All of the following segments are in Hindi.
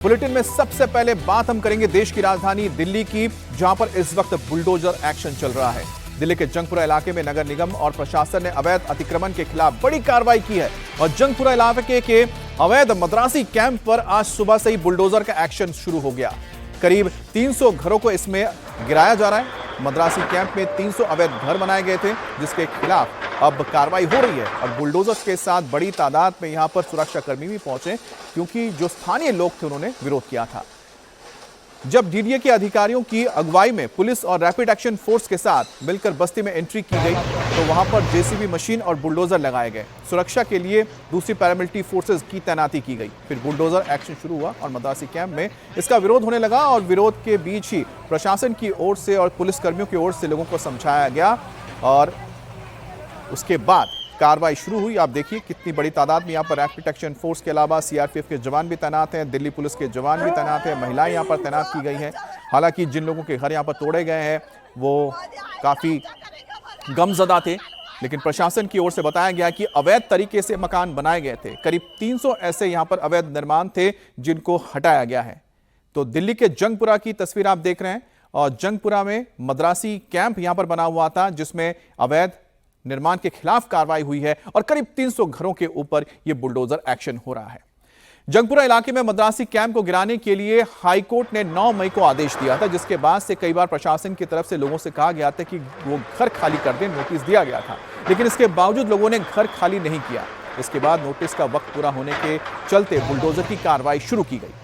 बुलेटिन में सबसे पहले बात हम करेंगे देश की राजधानी दिल्ली की, जहां पर इस वक्त बुलडोजर एक्शन चल रहा है। दिल्ली के जंगपुरा इलाके में नगर निगम और प्रशासन ने अवैध अतिक्रमण के खिलाफ बड़ी कार्रवाई की है और जंगपुरा इलाके के अवैध मद्रासी कैंप पर आज सुबह से ही बुलडोजर का एक्शन शुरू हो गया। करीब 300 घरों को इसमें गिराया जा रहा है। मद्रासी कैंप में 300 अवैध घर बनाए गए थे, जिसके खिलाफ अब कार्रवाई हो रही है और बुलडोजर्स के साथ बड़ी तादाद में यहां पर सुरक्षाकर्मी भी पहुंचे, क्योंकि जो स्थानीय लोग थे उन्होंने विरोध किया था। जब डीडीए के अधिकारियों की अगुवाई में पुलिस और रैपिड एक्शन फोर्स के साथ मिलकर बस्ती में एंट्री की गई तो वहां पर जेसीबी मशीन और बुलडोजर लगाए गए। सुरक्षा के लिए दूसरी पैरामिलिट्री फोर्सेस की तैनाती की गई। फिर बुलडोजर एक्शन शुरू हुआ और मद्रासी कैंप में इसका विरोध होने लगा और विरोध के बीच ही प्रशासन की ओर से और पुलिसकर्मियों की ओर से लोगों को समझाया गया और उसके बाद कार्रवाई शुरू हुई। आप देखिए कितनी बड़ी तादाद में यहाँ पर रैपिड एक्शन फोर्स के अलावा सीआरपीएफ के जवान भी तैनात हैं, दिल्ली पुलिस के जवान भी तैनात हैं, महिलाएं यहाँ पर तैनात की गई हैं। हालांकि जिन लोगों के घर यहाँ पर तोड़े गए हैं वो काफी गमजदा थे, लेकिन प्रशासन की ओर से बताया गया कि अवैध तरीके से मकान बनाए गए थे। करीब 300 ऐसे यहाँ पर अवैध निर्माण थे जिनको हटाया गया है। तो दिल्ली के जंगपुरा की तस्वीर आप देख रहे हैं और जंगपुरा में मद्रासी कैंप यहाँ पर बना हुआ था, जिसमें अवैध निर्माण के खिलाफ कार्रवाई हुई है और करीब 300 घरों के ऊपर यह बुलडोजर एक्शन हो रहा है। जंगपुरा इलाके में मद्रासी कैंप को गिराने के लिए हाईकोर्ट ने 9 मई को आदेश दिया था, जिसके बाद से कई बार प्रशासन की तरफ से लोगों से कहा गया था कि वो घर खाली कर दें, नोटिस दिया गया था, लेकिन इसके बावजूद लोगों ने घर खाली नहीं किया। इसके बाद नोटिस का वक्त पूरा होने के चलते बुलडोजर की कार्रवाई शुरू की गई।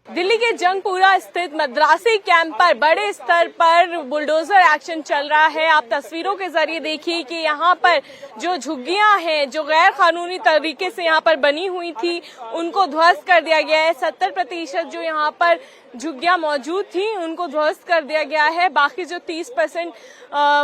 दिल्ली के जंगपुरा स्थित मद्रासी कैंप पर बड़े स्तर पर बुलडोजर एक्शन चल रहा है। आप तस्वीरों के जरिए देखिए कि यहाँ पर जो झुग्गियां हैं जो गैर कानूनी तरीके से यहाँ पर बनी हुई थी उनको ध्वस्त कर दिया गया है। 70% जो यहाँ पर झुग्गियां मौजूद थी उनको ध्वस्त कर दिया गया है। बाकी जो 30%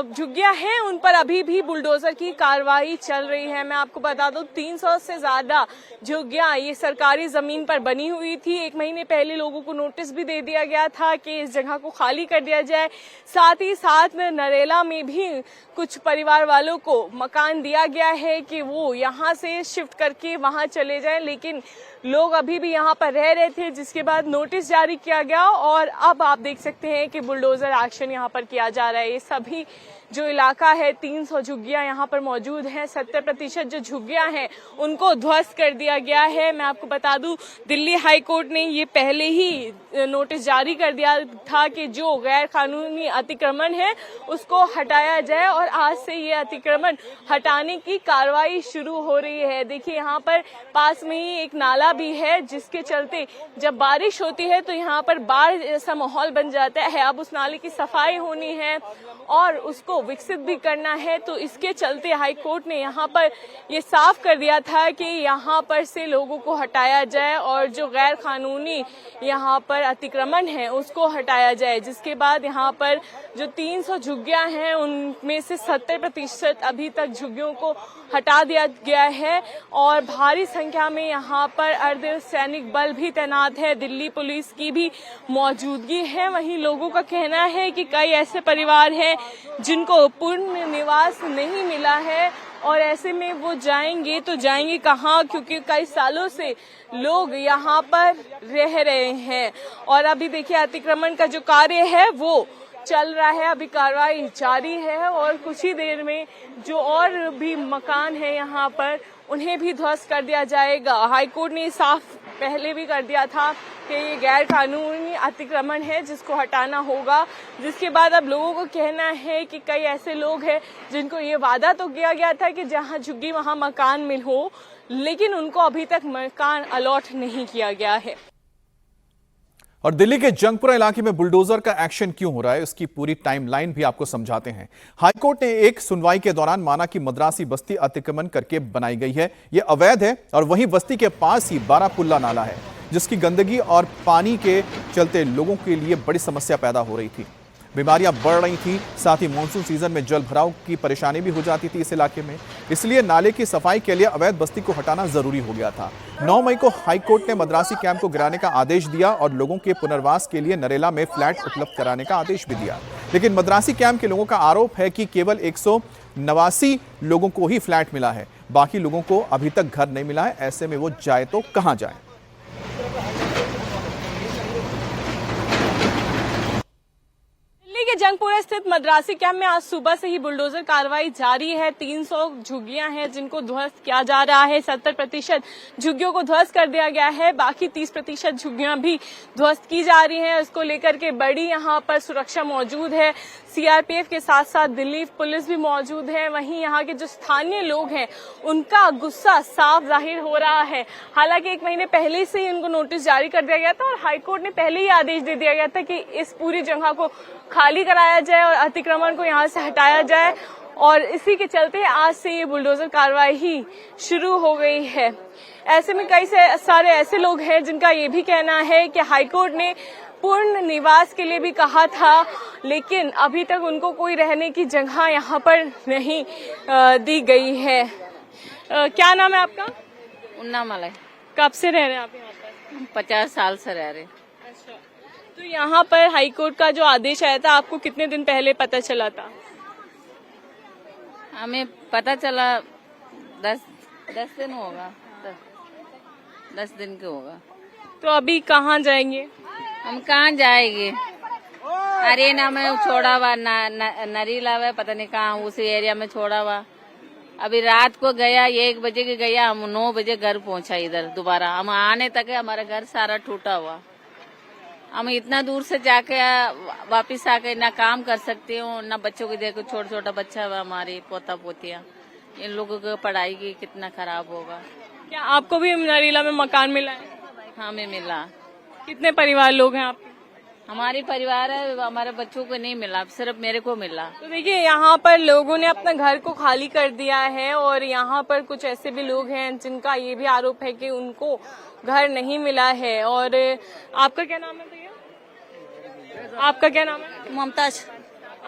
झुग्गियां हैं उन पर अभी भी बुलडोजर की कार्रवाई चल रही है। मैं आपको बता दूं 300 से ज्यादा झुग्गियां ये सरकारी जमीन पर बनी हुई थी। 1 महीने पहले लोगों को नोटिस भी दे दिया गया था कि इस जगह को खाली कर दिया जाए। साथ ही साथ में नरेला में भी कुछ परिवार वालों को मकान दिया गया है कि वो यहाँ से शिफ्ट करके वहां चले जाएं, लेकिन लोग अभी भी यहाँ पर रह रहे थे, जिसके बाद नोटिस जारी किया गया और अब आप देख सकते हैं कि बुलडोजर एक्शन यहाँ पर किया जा रहा है। ये सभी जो इलाका है 300 झुग्गियां यहाँ पर मौजूद हैं। 70% जो झुग्गियां हैं उनको ध्वस्त कर दिया गया है। मैं आपको बता दूं दिल्ली हाई कोर्ट ने ये पहले ही नोटिस जारी कर दिया था कि जो गैर कानूनी अतिक्रमण है उसको हटाया जाए और आज से ये अतिक्रमण हटाने की कार्रवाई शुरू हो रही है। देखिए यहाँ पर पास में ही एक नाला भी है, जिसके चलते जब बारिश होती है तो यहाँ पर बाढ़ जैसा माहौल बन जाता है। अब उस नाले की सफाई होनी है और उसको विकसित भी करना है, तो इसके चलते हाई कोर्ट ने यहाँ पर ये साफ कर दिया था कि यहाँ पर से लोगों को हटाया जाए और जो गैर कानूनी यहाँ पर अतिक्रमण है उसको हटाया जाए। जिसके बाद यहाँ पर जो 300 झुग्गियां हैं उनमें से 70% अभी तक झुग्गियों को हटा दिया गया है और भारी संख्या में यहाँ पर अर्धसैनिक बल भी तैनात है, दिल्ली पुलिस की भी मौजूदगी है। वहीं लोगों का कहना है कि कई ऐसे परिवार हैं जिनको पूर्ण निवास नहीं मिला है और ऐसे में वो जाएंगे तो जाएंगे कहाँ, क्योंकि कई सालों से लोग यहाँ पर रह रहे हैं। और अभी देखिए अतिक्रमण का जो कार्य है वो चल रहा है, अभी कार्रवाई जारी है और कुछ ही देर में जो और भी मकान है यहाँ पर उन्हें भी ध्वस्त कर दिया जाएगा। हाईकोर्ट ने साफ पहले भी कर दिया था कि ये गैर कानूनी अतिक्रमण है जिसको हटाना होगा। जिसके बाद अब लोगों को कहना है कि कई ऐसे लोग हैं जिनको ये वादा तो किया गया था कि जहां झुग्गी वहां मकान मिल हो, लेकिन उनको अभी तक मकान अलॉट नहीं किया गया है। और दिल्ली के जंगपुरा इलाके में बुलडोजर का एक्शन क्यों हो रहा है, उसकी पूरी टाइमलाइन भी आपको समझाते हैं। हाईकोर्ट ने एक सुनवाई के दौरान माना कि मद्रासी बस्ती अतिक्रमण करके बनाई गई है, यह अवैध है और वहीं बस्ती के पास ही बारापुल्ला नाला है, जिसकी गंदगी और पानी के चलते लोगों के लिए बड़ी समस्या पैदा हो रही थी। बीमारियां बढ़ रही थी, साथ ही मानसून सीजन में जल भराव की परेशानी भी हो जाती थी इस इलाके में। इसलिए नाले की सफाई के लिए अवैध बस्ती को हटाना जरूरी हो गया था। 9 मई को हाईकोर्ट ने मद्रासी कैंप को गिराने का आदेश दिया और लोगों के पुनर्वास के लिए नरेला में फ्लैट उपलब्ध कराने का आदेश भी दिया। लेकिन मद्रासी कैंप के लोगों का आरोप है कि केवल 189 लोगों को ही फ्लैट मिला है, बाकी लोगों को अभी तक घर नहीं मिला है। ऐसे में वो जाए तो कहां जाए। दिल्ली के जंगपुरा स्थित मद्रासी कैंप में आज सुबह से ही बुलडोजर कार्रवाई जारी है। 300 झुग्गियां हैं जिनको ध्वस्त किया जा रहा है। 70% झुग्गियों को ध्वस्त कर दिया गया है, बाकी 30% झुग्गियां भी ध्वस्त की जा रही हैं। इसको लेकर के बड़ी यहां पर सुरक्षा मौजूद है। सीआरपीएफ के साथ साथ दिल्ली पुलिस भी मौजूद है। वहीं यहाँ के जो स्थानीय लोग हैं उनका गुस्सा साफ जाहिर हो रहा है। हालांकि 1 महीने पहले से ही उनको नोटिस जारी कर दिया गया था और हाईकोर्ट ने पहले ही आदेश दे दिया गया था कि इस पूरी जगह को खाली कराया जाए और अतिक्रमण को यहाँ से हटाया जाए, और इसी के चलते आज से ये बुलडोजर कार्रवाई ही शुरू हो गई है। ऐसे में कई सारे ऐसे लोग हैं जिनका ये भी कहना है कि हाईकोर्ट ने पूर्ण निवास के लिए भी कहा था, लेकिन अभी तक उनको कोई रहने की जगह यहाँ पर नहीं दी गई है। क्या नाम है आपका? उन्ना मलय। कब से रह रहे हैं आप यहाँ पर? 50 साल से रह रहे। अच्छा, तो यहाँ पर हाईकोर्ट का जो आदेश आया था आपको कितने दिन पहले पता चला था? हमें पता चला 10 दिन होगा, 10 दिन के होगा। तो अभी कहाँ जाएंगे? हम कहाँ जाएंगे? हरियाणा में छोड़ा हुआ, नरीला हुआ, पता नहीं कहाँ उसी एरिया में छोड़ा हुआ। अभी रात को गया, 1 बजे के गया, हम 9 बजे घर पहुंचा इधर दोबारा। हम आने तक हमारा घर सारा टूटा हुआ। हम इतना दूर से जाके वापिस आके ना काम कर सकते हो, ना बच्चों को देखो, छोटा बच्चा हुआ, हमारी पोता पोतियाँ, इन लोगों की पढ़ाई की कितना खराब होगा। क्या आपको भी नरीला में मकान मिला है? हमें मिला। कितने परिवार लोग हैं आपके? हमारी परिवार है, हमारे बच्चों को नहीं मिला, सिर्फ मेरे को मिला। तो देखिए यहाँ पर लोगों ने अपना घर को खाली कर दिया है और यहाँ पर कुछ ऐसे भी लोग हैं जिनका ये भी आरोप है कि उनको घर नहीं मिला है। और आपका क्या नाम है भैया? आपका क्या नाम है? मुमताज।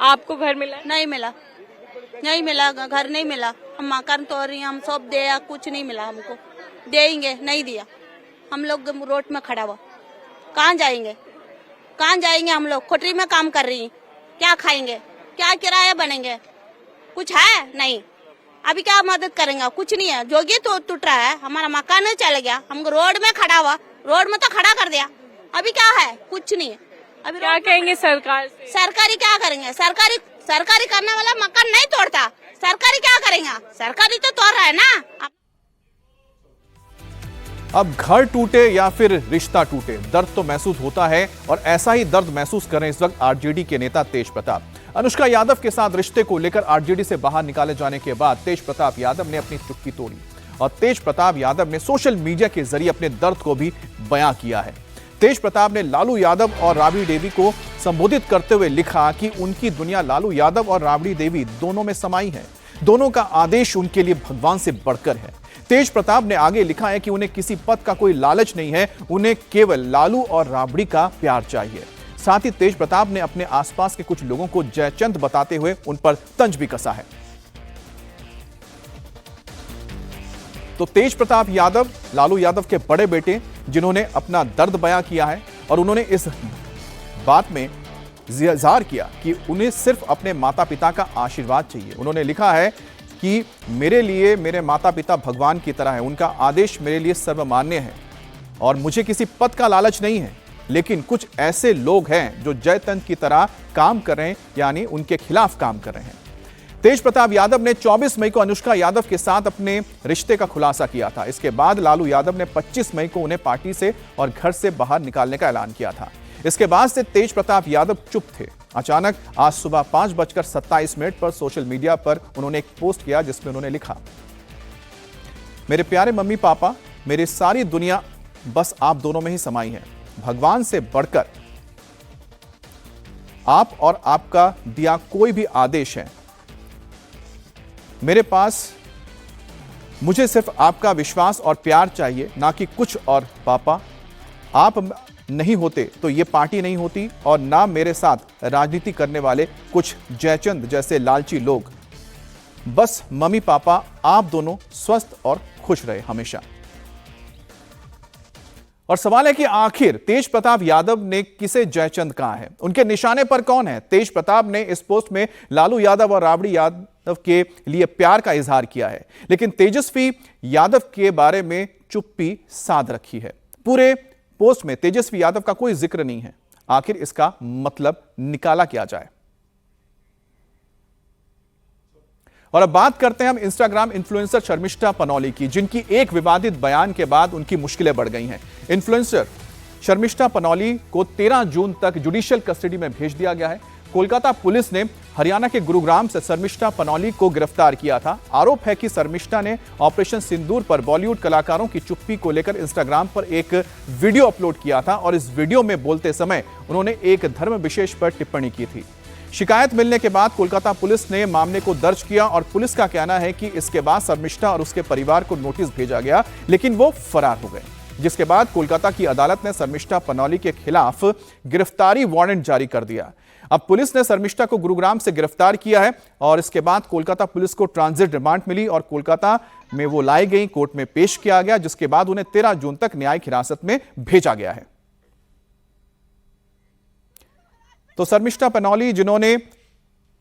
आपको घर मिला है? नहीं मिला, नहीं मिला, घर नहीं मिला। हम मकान तोड़ रही, हम सब दे, कुछ नहीं मिला हमको। देंगे, नहीं दिया। हम लोग रोड में खड़ा हुआ, कहाँ जाएंगे? कहाँ जाएंगे? हम लोग कोठरी में काम कर रही, क्या खाएंगे? क्या किराया बनेंगे? कुछ है नहीं। अभी क्या मदद करेंगे? कुछ नहीं है। जोगी तो टूट रहा है, हमारा मकान नहीं चल गया, हमको रोड में खड़ा हुआ, रोड में तो खड़ा कर दिया। अभी क्या है? कुछ नहीं है। अभी क्या कहेंगे सरकार से? सरकारी क्या करेंगे? सरकारी करने वाला मकान नहीं तोड़ता, सरकारी क्या करेंगे? सरकारी तो तोड़ रहा है ना। अब घर टूटे या फिर रिश्ता टूटे, दर्द तो महसूस होता है और ऐसा ही दर्द महसूस कर रहे हैं इस वक्त आरजेडी के नेता तेज प्रताप। अनुष्का यादव के साथ रिश्ते को लेकर आरजेडी से बाहर निकाले जाने के बाद तेज प्रताप यादव ने अपनी चुप्पी तोड़ी और तेज प्रताप यादव ने सोशल मीडिया के जरिए अपने दर्द को भी बयां किया है। तेज प्रताप ने लालू यादव और राबड़ी देवी को संबोधित करते हुए लिखा कि उनकी दुनिया लालू यादव और राबड़ी देवी दोनों में समाई है, दोनों का आदेश उनके लिए भगवान से बढ़कर है। तेज प्रताप ने आगे लिखा है कि उन्हें किसी पद का कोई लालच नहीं है, उन्हें केवल लालू और राबड़ी का प्यार चाहिए। साथ ही तेज प्रताप ने अपने आसपास के कुछ लोगों को जयचंद बताते हुए उन पर तंज भी कसा है। तो तेज प्रताप यादव लालू यादव के बड़े बेटे, जिन्होंने अपना दर्द बयां किया है और उन्होंने इस बात में इज़हार किया कि उन्हें सिर्फ अपने माता पिता का आशीर्वाद चाहिए। उन्होंने लिखा है कि मेरे लिए मेरे माता पिता भगवान की तरह है, उनका आदेश मेरे लिए सर्वमान्य है और मुझे किसी पद का लालच नहीं है। लेकिन कुछ ऐसे लोग हैं जो जयचंद की तरह काम कर रहे हैं, यानी उनके खिलाफ काम कर रहे हैं। तेज प्रताप यादव ने 24 मई को अनुष्का यादव के साथ अपने रिश्ते का खुलासा किया था। इसके बाद लालू यादव ने 25 मई को उन्हें पार्टी से और घर से बाहर निकालने का ऐलान किया था। इसके बाद से तेज प्रताप यादव चुप थे। अचानक आज सुबह 5:27 पर सोशल मीडिया पर उन्होंने एक पोस्ट किया जिसमें उन्होंने लिखा, मेरे प्यारे मम्मी पापा, मेरी सारी दुनिया बस आप दोनों में ही समाई है। भगवान से बढ़कर आप और आपका दिया कोई भी आदेश है मेरे पास, मुझे सिर्फ आपका विश्वास और प्यार चाहिए, ना कि कुछ और। पापा, आप नहीं होते तो ये पार्टी नहीं होती और ना मेरे साथ राजनीति करने वाले कुछ जयचंद जैसे लालची लोग। बस मम्मी पापा आप दोनों स्वस्थ और खुश रहे हमेशा। और सवाल है कि आखिर तेज प्रताप यादव ने किसे जयचंद कहा है, उनके निशाने पर कौन है। तेज प्रताप ने इस पोस्ट में लालू यादव और राबड़ी यादव के लिए प्यार का इजहार किया है, लेकिन तेजस्वी यादव के बारे में चुप्पी साध रखी है। पूरे पोस्ट में तेजस्वी यादव का कोई जिक्र नहीं है। आखिर इसका मतलब निकाला क्या जाए। और अब बात करते हैं हम इंस्टाग्राम इन्फ्लुएंसर शर्मिष्ठा पनौली की, जिनकी एक विवादित बयान के बाद उनकी मुश्किलें बढ़ गई हैं। इन्फ्लुएंसर शर्मिष्ठा पनौली को 13 जून तक जुडिशियल कस्टडी में भेज दिया गया है। कोलकाता पुलिस ने हरियाणा के गुरुग्राम से शर्मिष्ठा पनौली को गिरफ्तार किया था। आरोप है कि शर्मिष्ठा ने ऑपरेशन सिंदूर पर बॉलीवुड कलाकारों की चुप्पी को लेकर इंस्टाग्राम पर एक वीडियो अपलोड किया था और इस वीडियो में बोलते समय उन्होंने एक धर्म विशेष पर टिप्पणी की थी। शिकायत मिलने के बाद कोलकाता पुलिस ने मामले को दर्ज किया और पुलिस का कहना है कि इसके बाद शर्मिष्ठा और उसके परिवार को नोटिस भेजा गया, लेकिन वो फरार हो गए, जिसके बाद कोलकाता की अदालत ने शर्मिष्ठा पनौली के खिलाफ गिरफ्तारी वारंट जारी कर दिया। अब पुलिस ने शर्मिष्ठा को गुरुग्राम से गिरफ्तार किया है और इसके बाद कोलकाता पुलिस को ट्रांजिट रिमांड मिली और कोलकाता में वो लाई गई, कोर्ट में पेश किया गया, जिसके बाद उन्हें 13 जून तक न्यायिक हिरासत में भेजा गया है। तो शर्मिष्ठा पनौली जिन्होंने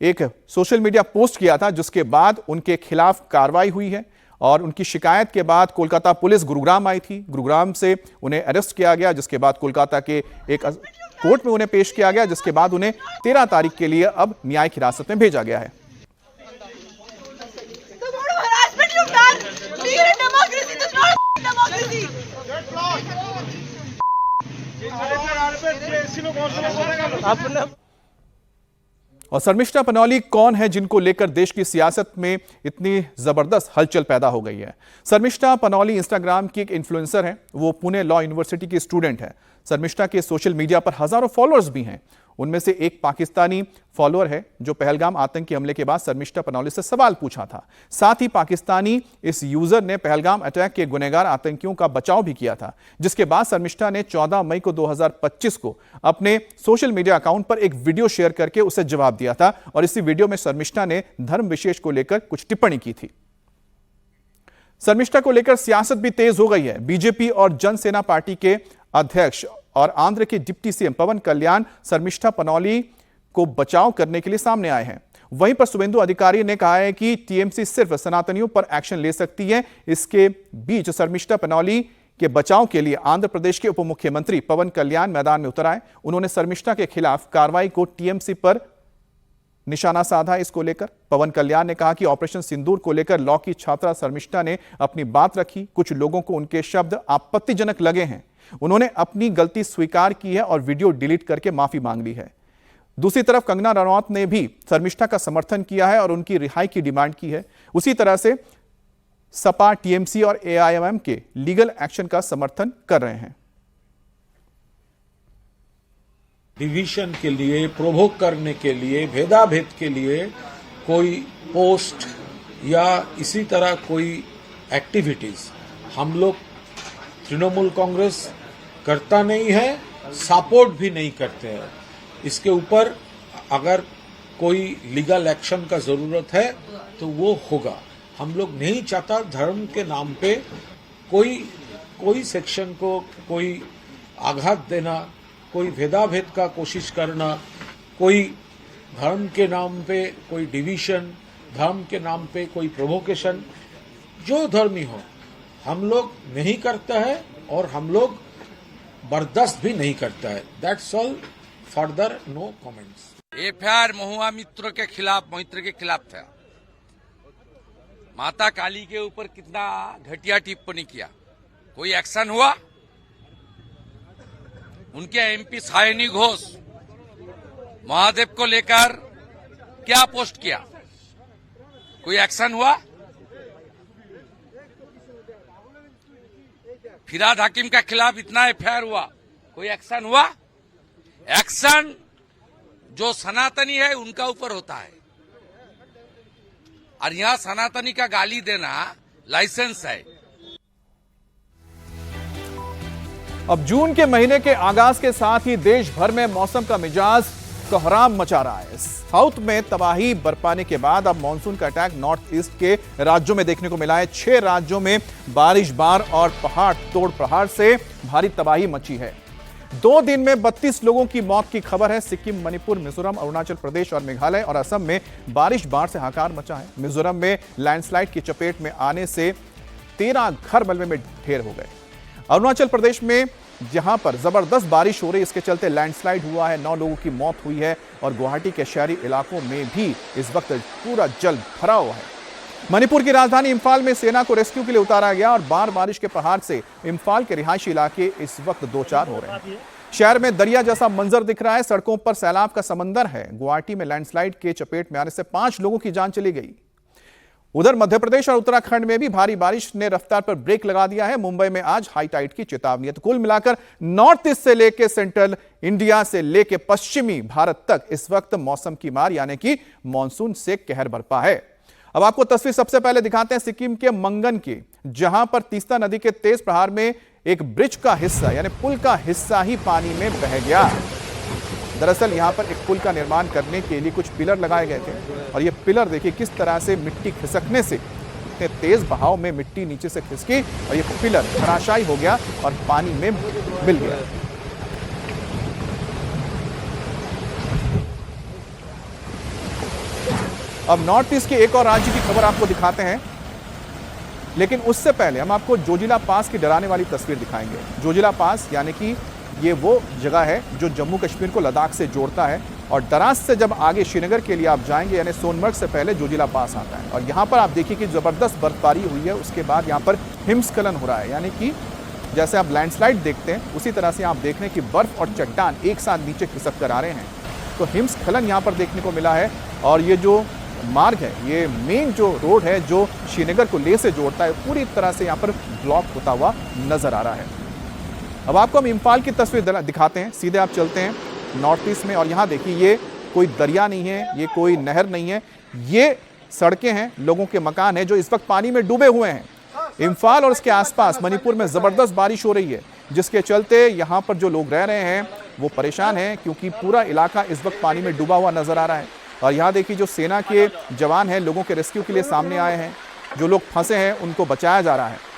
एक सोशल मीडिया पोस्ट किया था, जिसके बाद उनके खिलाफ कार्रवाई हुई है और उनकी शिकायत के बाद कोलकाता पुलिस गुरुग्राम आई थी। गुरुग्राम से उन्हें अरेस्ट किया गया, जिसके बाद कोलकाता के एक कोर्ट में उन्हें पेश किया गया, जिसके बाद उन्हें 13 तारीख के लिए अब न्यायिक हिरासत में भेजा गया है। और शर्मिष्ठा पनौली कौन है जिनको लेकर देश की सियासत में इतनी जबरदस्त हलचल पैदा हो गई है। शर्मिष्ठा पनौली इंस्टाग्राम की एक इन्फ्लुएंसर है। वो पुणे लॉ यूनिवर्सिटी की स्टूडेंट है। शर्मिष्ठा के सोशल मीडिया पर हजारों फॉलोअर्स भी हैं। उनमें से एक पाकिस्तानी फॉलोअर है जो पहलगाम आतंकी हमले के बाद शर्मिष्ठा पनौली से सवाल पूछा था। साथ ही पाकिस्तानी इस यूजर ने पहलगाम अटैक के गुनहगार आतंकियों का बचाव भी किया था, जिसके बाद शर्मिष्ठा ने 14 मई को 2025 को अपने सोशल मीडिया अकाउंट पर एक वीडियो शेयर करके उसे जवाब दिया था और इसी वीडियो में शर्मिष्ठा ने धर्म विशेष को लेकर कुछ टिप्पणी की थी। शर्मिष्ठा को लेकर सियासत भी तेज हो गई है। बीजेपी और जनसेना पार्टी के अध्यक्ष और आंध्र के डिप्टी सीएम पवन कल्याण शर्मिष्ठा पनौली को बचाव करने के लिए सामने आए हैं। वहीं पर शुभेंदु अधिकारी ने कहा है कि टीएमसी सिर्फ सनातनियों पर एक्शन ले सकती है। इसके बीच शर्मिष्ठा पनौली के बचाव के लिए आंध्र प्रदेश के उप मुख्यमंत्री पवन कल्याण मैदान में उतर आए। उन्होंने शर्मिष्ठा के खिलाफ कार्रवाई को टीएमसी पर निशाना साधा। इसको लेकर पवन कल्याण ने कहा कि ऑपरेशन सिंदूर को लेकर लॉ की छात्रा शर्मिष्ठा ने अपनी बात रखी। कुछ लोगों को उनके शब्द आपत्तिजनक लगे हैं। उन्होंने अपनी गलती स्वीकार की है और वीडियो डिलीट करके माफी मांग ली है। दूसरी तरफ कंगना रनौत ने भी शर्मिष्ठा का समर्थन किया है और उनकी रिहाई की डिमांड की है। उसी तरह से सपा, टीएमसी और एआईएमएम के लीगल एक्शन का समर्थन कर रहे हैं। डिवीजन के लिए, प्रोवोक करने के लिए, भेदाभेद के लिए कोई पोस्ट या इसी तरह कोई एक्टिविटीज हम लोग तृणमूल कांग्रेस करता नहीं है, सपोर्ट भी नहीं करते हैं। इसके ऊपर अगर कोई लीगल एक्शन का जरूरत है तो वो होगा। हम लोग नहीं चाहता धर्म के नाम पे कोई सेक्शन को कोई आघात देना, कोई भेदाभेद का कोशिश करना, कोई धर्म के नाम पे कोई डिवीजन, धर्म के नाम पे कोई प्रोवोकेशन, जो धर्मी हो हम लोग नहीं करता है और हम लोग बर्दाश्त भी नहीं करता है। That's all, further no comments. FIR Mahua Moitra के खिलाफ था। माता काली के ऊपर कितना घटिया टिप्पणी किया, कोई एक्शन हुआ? उनके एमपी सायनी घोष महादेव को लेकर क्या पोस्ट किया, कोई एक्शन हुआ? फिराद हाकिम के खिलाफ इतना एफआईआर हुआ, कोई एक्शन हुआ? एक्शन जो सनातनी है उनका ऊपर होता है और यहां सनातनी का गाली देना लाइसेंस है। अब जून के महीने के आगाज के साथ ही देश भर में मौसम का मिजाज कोहराम मचा रहा है। साउथ में तबाही बरपाने के बाद अब मानसून का अटैक नॉर्थ ईस्ट के राज्यों में देखने को मिला है। 6 राज्यों में बारिश बार और पहाड़ तोड़ प्रहार से भारी तबाही मची है। 2 दिन में 32 लोगों की मौत की खबर है। सिक्किम, मणिपुर, मिजोरम, अरुणाचल प्रदेश और मेघालय और असम में बारिश बाढ़ से हाहाकार मचा है। मिजोरम में लैंडस्लाइड की चपेट में आने से 13 घर मलबे में ढेर हो गए। अरुणाचल प्रदेश में जहां पर जबरदस्त बारिश हो रही, इसके चलते लैंडस्लाइड हुआ है, 9 लोगों की मौत हुई है और गुवाहाटी के शहरी इलाकों में भी इस वक्त पूरा जल भरा हुआ है। मणिपुर की राजधानी इंफाल में सेना को रेस्क्यू के लिए उतारा गया और बारिश के प्रहार से इंफाल के रिहायशी इलाके इस वक्त दो चार हो रहे हैं। शहर में दरिया जैसा मंजर दिख रहा है, सड़कों पर सैलाब का समंदर है। गुवाहाटी में लैंडस्लाइड के चपेट में आने से 5 लोगों की जान चली गई। उधर मध्य प्रदेश और उत्तराखंड में भी भारी बारिश ने रफ्तार पर ब्रेक लगा दिया है। मुंबई में आज हाई टाइड की चेतावनी है। तो कुल मिलाकर नॉर्थ ईस्ट से लेकर सेंट्रल इंडिया से लेकर पश्चिमी भारत तक इस वक्त मौसम की मार यानी कि मानसून से कहर बरपा है। अब आपको तस्वीर सबसे पहले दिखाते हैं सिक्किम के मंगन की, जहां पर तीस्ता नदी के तेज प्रहार में एक ब्रिज का हिस्सा यानी पुल का हिस्सा ही पानी में बह गया। दरअसल यहां पर एक पुल का निर्माण करने के लिए कुछ पिलर लगाए गए थे और ये पिलर देखिए किस तरह से मिट्टी खिसकने से तेज बहाव में मिट्टी नीचे से खिसकी और ये पिलर धराशायी हो गया और पानी में मिल गया। अब नॉर्थ ईस्ट के एक और राज्य की खबर आपको दिखाते हैं, लेकिन उससे पहले हम आपको जोजिला पास की डराने वाली तस्वीर दिखाएंगे। जोजिला पास यानी कि ये वो जगह है जो जम्मू कश्मीर को लद्दाख से जोड़ता है और दराज से जब आगे श्रीनगर के लिए आप जाएंगे यानी सोनमर्ग से पहले जोजिला पास आता है। और यहाँ पर आप देखिए कि जबरदस्त बर्फबारी हुई है, उसके बाद यहाँ पर हिमस्खलन हो रहा है, यानी कि जैसे आप लैंडस्लाइड देखते हैं उसी तरह से आप देख रहे हैं कि बर्फ और चट्टान एक साथ नीचे खिसक कर आ रहे हैं। तो हिमस्खलन यहाँ पर देखने को मिला है और ये जो मार्ग है, ये मेन जो रोड है जो श्रीनगर को लेह से जोड़ता है, पूरी तरह से यहाँ पर ब्लॉक होता हुआ नजर आ रहा है। अब आपको हम इंफाल की तस्वीर दिखाते हैं, सीधे आप चलते हैं नॉर्थ ईस्ट में और यहाँ देखिए ये कोई दरिया नहीं है, ये कोई नहर नहीं है, ये सड़कें हैं, लोगों के मकान हैं जो इस वक्त पानी में डूबे हुए हैं। इंफाल और इसके आसपास मणिपुर में जबरदस्त बारिश हो रही है, जिसके चलते यहाँ पर जो लोग रह रहे हैं वो परेशान हैं क्योंकि पूरा इलाका इस वक्त पानी में डूबा हुआ नजर आ रहा है। और यहाँ देखिए जो सेना के जवान हैं लोगों के रेस्क्यू के लिए सामने आए हैं, जो लोग फंसे हैं उनको बचाया जा रहा है।